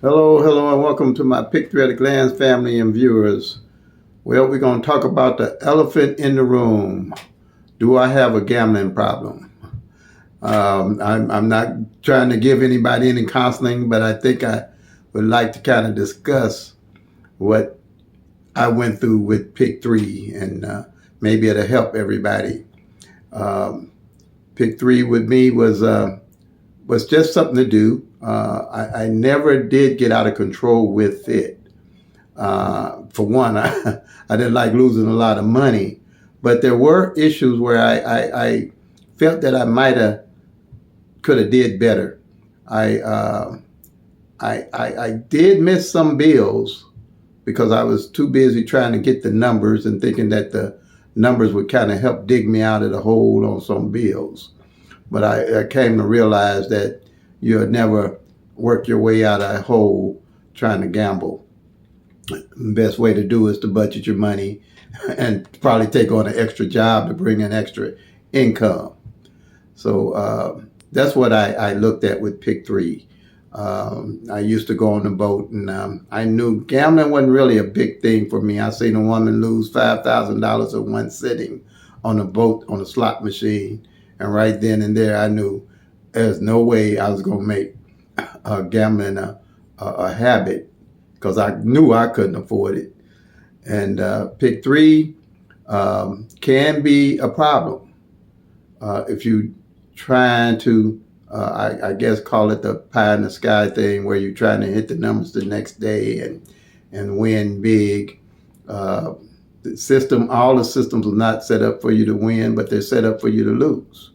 Hello, and welcome to my Pick Three at a Glance family and viewers. Well, we're going to talk about the elephant in the room. Do I have a gambling problem? I'm not trying to give anybody any counseling, but I think I would like to kind of discuss what I went through with Pick Three, and maybe it'll help everybody. Um, Pick Three with me was just something to do. I never did get out of control with it. For one, I didn't like losing a lot of money, but there were issues where I felt that I might have could have did better. I, uh, I did miss some bills because I was too busy trying to get the numbers and thinking that the numbers would kind of help dig me out of the hole on some bills. But I came to realize that you'll never work your way out of a hole trying to gamble. The best way to do is to budget your money and probably take on an extra job to bring in extra income. So that's what I looked at with Pick Three. I used to go on the boat, and I knew gambling wasn't really a big thing for me. I seen a woman lose $5,000 in one sitting on a boat on a slot machine, and right then and there, I knew there's no way I was going to make gambling a habit because I knew I couldn't afford it. And Pick Three can be a problem if you trying to, I guess, call it the pie in the sky thing, where you're trying to hit the numbers the next day and win big. All the systems are not set up for you to win, but they're set up for you to lose.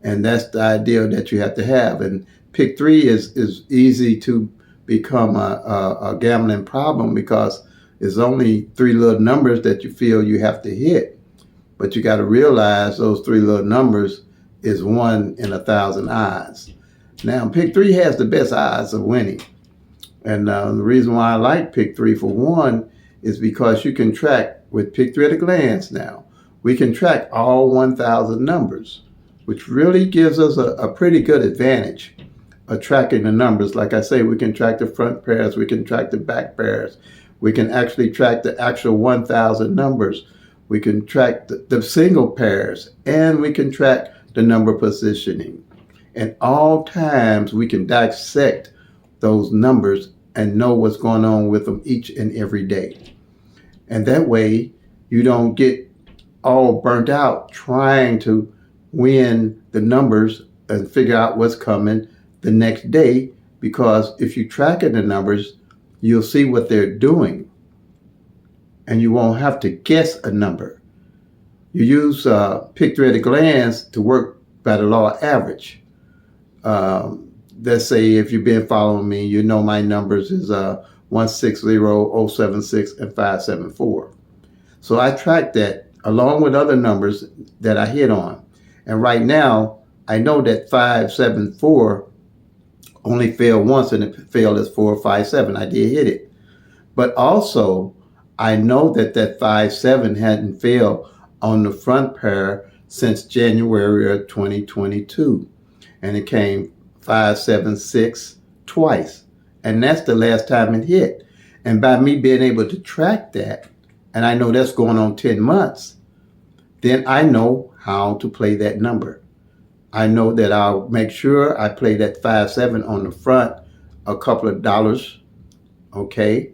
And that's the idea that you have to have. And Pick Three is easy to become a gambling problem because it's only three little numbers that you feel you have to hit. But you got to realize those three little numbers is 1 in 1,000 odds. Now, Pick Three has the best odds of winning. And the reason why I like Pick Three, for one, is because you can track with Pick Three at a glance now. We can track all 1,000 numbers, which really gives us a pretty good advantage of tracking the numbers. Like I say, we can track the front pairs, we can track the back pairs, we can actually track the actual 1,000 numbers, we can track the single pairs, and we can track the number positioning. And all times we can dissect those numbers and know what's going on with them each and every day. And that way you don't get all burnt out trying to win the numbers and figure out what's coming the next day, because if you track in the numbers, you'll see what they're doing and you won't have to guess a number. You use Pick Three at a glance to work by the law of average. Let's say if you've been following me, you know my numbers is 160, 076, and 574. So I track that along with other numbers that I hit on. And right now, I know that 574 only failed once, and it failed as 457. I did hit it. But also, I know that 57 hadn't failed on the front pair since January of 2022. And it came 576 twice. And that's the last time it hit. And by me being able to track that, and I know that's going on 10 months, then I know how to play that number. I know that I'll make sure I play that 57 on the front a couple of dollars, okay?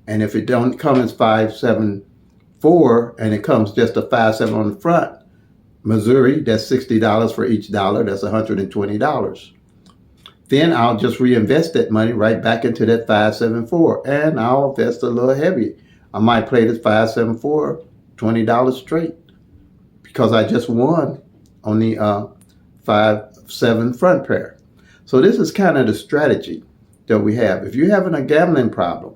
And if it don't come as 574 and it comes just a 57 on the front, Missouri, that's $60 for each dollar, that's $120. Then I'll just reinvest that money right back into that 574, and I'll invest a little heavy. I might play this 574 $20 straight because I just won on the 5-7 front pair. So this is kind of the strategy that we have. If you're having a gambling problem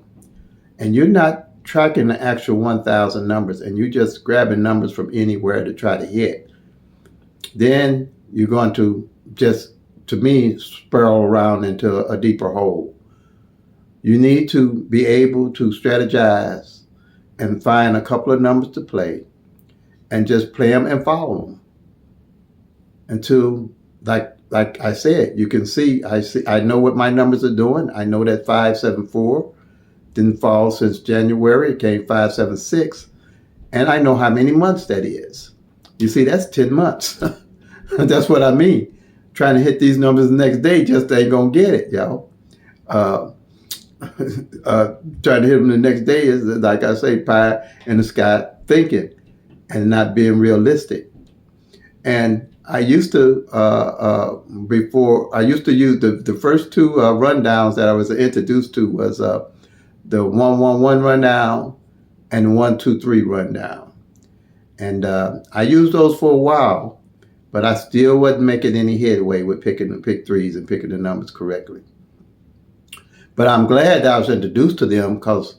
and you're not tracking the actual 1,000 numbers and you're just grabbing numbers from anywhere to try to hit, then you're going to just, to me, spiral around into a deeper hole. You need to be able to strategize and find a couple of numbers to play and just play them and follow them until, like like I said, you can see, I know what my numbers are doing. I know that 574 didn't fall since January. It came 576. And I know how many months that is. You see, that's 10 months. That's what I mean. Trying to hit these numbers the next day just ain't going to get it, y'all. Uh, trying to hit them the next day is, like I say, pie in the sky thinking and not being realistic. And I used to, before, I used to use the first two rundowns that I was introduced to was the 111 rundown and 123 rundown. And I used those for a while, but I still wasn't making any headway with picking the pick threes and picking the numbers correctly. But I'm glad that I was introduced to them because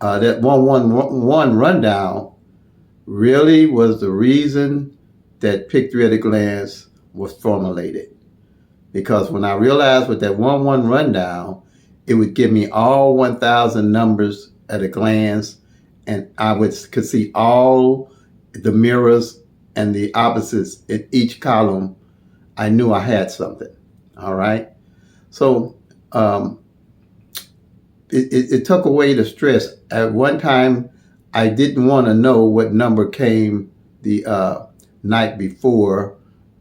that 111 rundown really was the reason that pick three at a glance was formulated. Because when I realized with that 1-1 rundown, it would give me all 1,000 numbers at a glance, and I could see all the mirrors and the opposites in each column. I knew I had something. All right. So it took away the stress. At one time, I didn't want to know what number came the night before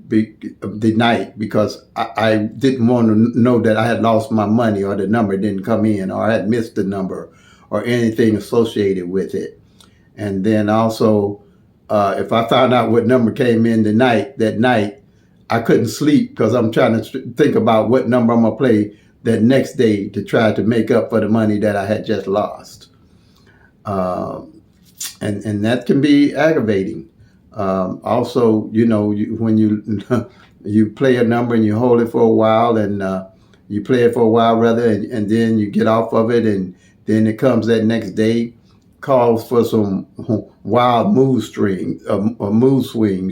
the night, because I didn't want to know that I had lost my money or the number didn't come in or I had missed the number or anything associated with it. And then also, if I found out what number came in that night, I couldn't sleep because I'm trying to think about what number I'm going to play that next day to try to make up for the money that I had just lost. And that can be aggravating. Also, when you play a number and you hold it for a while, and you play it for a while rather, and then you get off of it, and then it comes that next day, calls for some wild mood swings.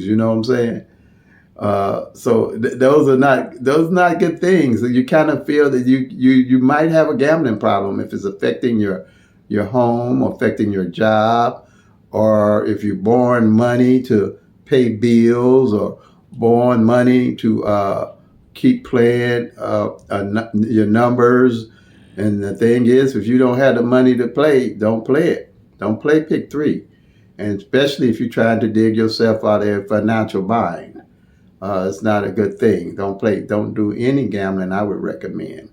You know what I'm saying? So those are not good things. You kind of feel that you might have a gambling problem if it's affecting your home, affecting your job, or if you're borrowing money to pay bills, or borrowing money to keep playing your numbers. And the thing is, if you don't have the money to play, don't play it. Don't play pick three. And especially if you're trying to dig yourself out of a financial bind. It's not a good thing. Don't do any gambling, I would recommend.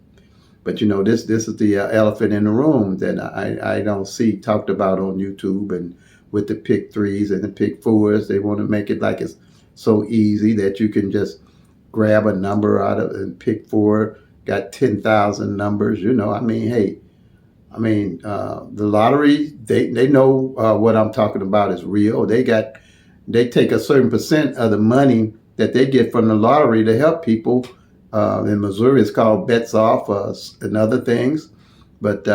But this is the elephant in the room that I don't see talked about on YouTube, and with the pick threes and the pick fours. They want to make it like it's so easy that you can just grab a number out of and pick four, got 10,000 numbers. The lottery, they know what I'm talking about is real. They take a certain percent of the money that they get from the lottery to help people. In Missouri, it's called bets off and other things. But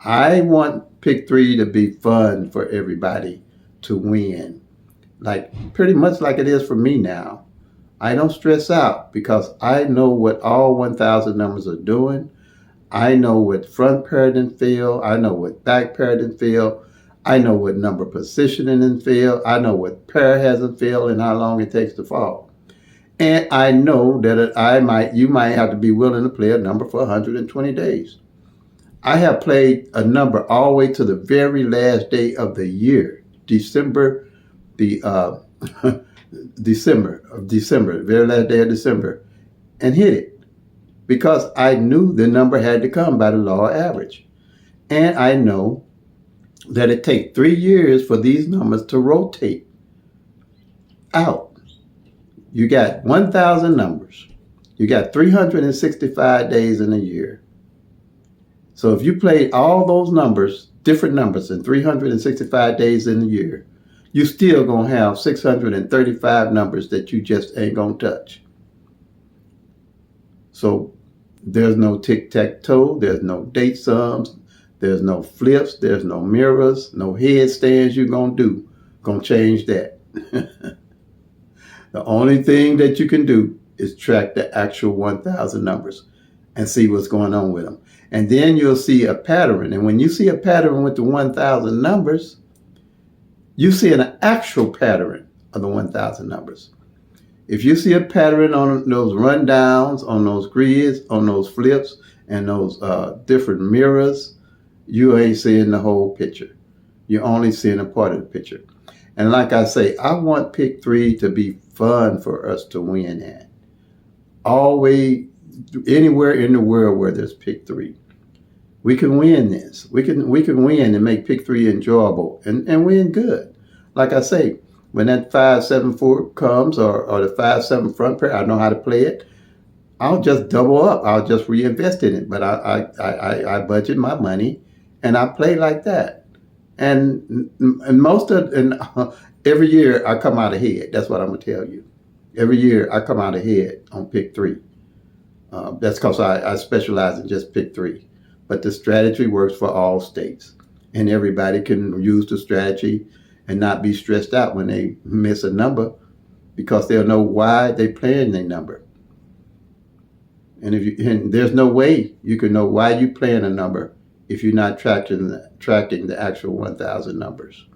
I want pick three to be fun for everybody to win. Pretty much like it is for me now. I don't stress out because I know what all 1,000 numbers are doing. I know what front pair didn't feel. I know what back pair didn't feel. I know what number positioning didn't feel. I know what pair hasn't feel and how long it takes to fall. And I know that you might have to be willing to play a number for 120 days. I have played a number all the way to the very last day of the year, December, the very last day of December, and hit it because I knew the number had to come by the law of average. And I know that it takes 3 years for these numbers to rotate out. You got 1,000 numbers. You got 365 days in a year. So if you played all those numbers, different numbers in 365 days in a year, you still going to have 635 numbers that you just ain't going to touch. So there's no tic-tac-toe. There's no date sums. There's no flips. There's no mirrors. No headstands you're going to do. Going to change that. The only thing that you can do is track the actual 1,000 numbers and see what's going on with them. And then you'll see a pattern. And when you see a pattern with the 1,000 numbers, you see an actual pattern of the 1,000 numbers. If you see a pattern on those rundowns, on those grids, on those flips, and those different mirrors, you ain't seeing the whole picture. You're only seeing a part of the picture. And like I say, I want pick 3 to be fun for us to win at. Always, anywhere in the world where there's pick 3. We can win this. We can win and make pick 3 enjoyable and win good. Like I say, when that 5-7-4 comes or the 5-7 front pair, I know how to play it. I'll just double up. I'll just reinvest in it. But I budget my money and I play like that. And every year I come out ahead. That's what I'm gonna tell you. Every year I come out ahead on pick 3. That's because I specialize in just pick 3. But the strategy works for all states, and everybody can use the strategy and not be stressed out when they miss a number, because they'll know why they're playing their number. And there's no way you can know why you're playing a number if you're not tracking the actual 1,000 numbers.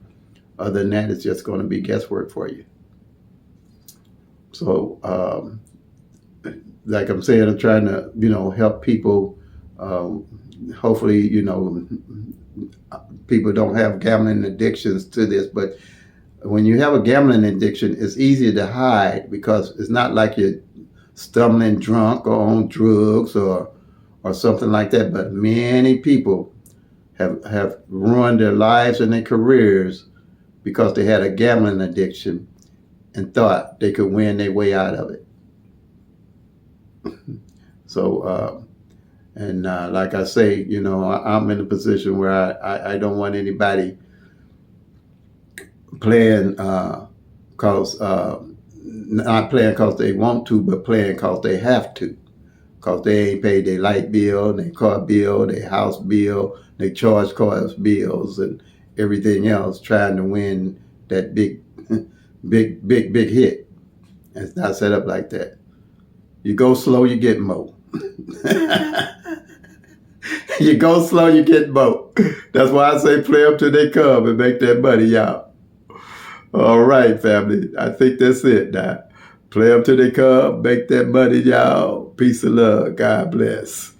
Other than that, it's just going to be guesswork for you. So, like I'm saying, I'm trying to, help people. Hopefully, people don't have gambling addictions to this, but when you have a gambling addiction, it's easier to hide because it's not like you're stumbling drunk or on drugs or something like that. But many people have ruined their lives and their careers because they had a gambling addiction and thought they could win their way out of it. So, like I say, I'm in a position where I don't want anybody playing not playing because they want to, but playing because they have to. Because they ain't paid their light bill, their car bill, their house bill, their charge cards bills, and everything else, trying to win that big hit. It's not set up like that. You go slow, you get more. You go slow, you get more. That's why I say play up till they come and make that money, y'all. All right, family. I think that's it now. Play up till they come, make that money, y'all. Peace and love. God bless.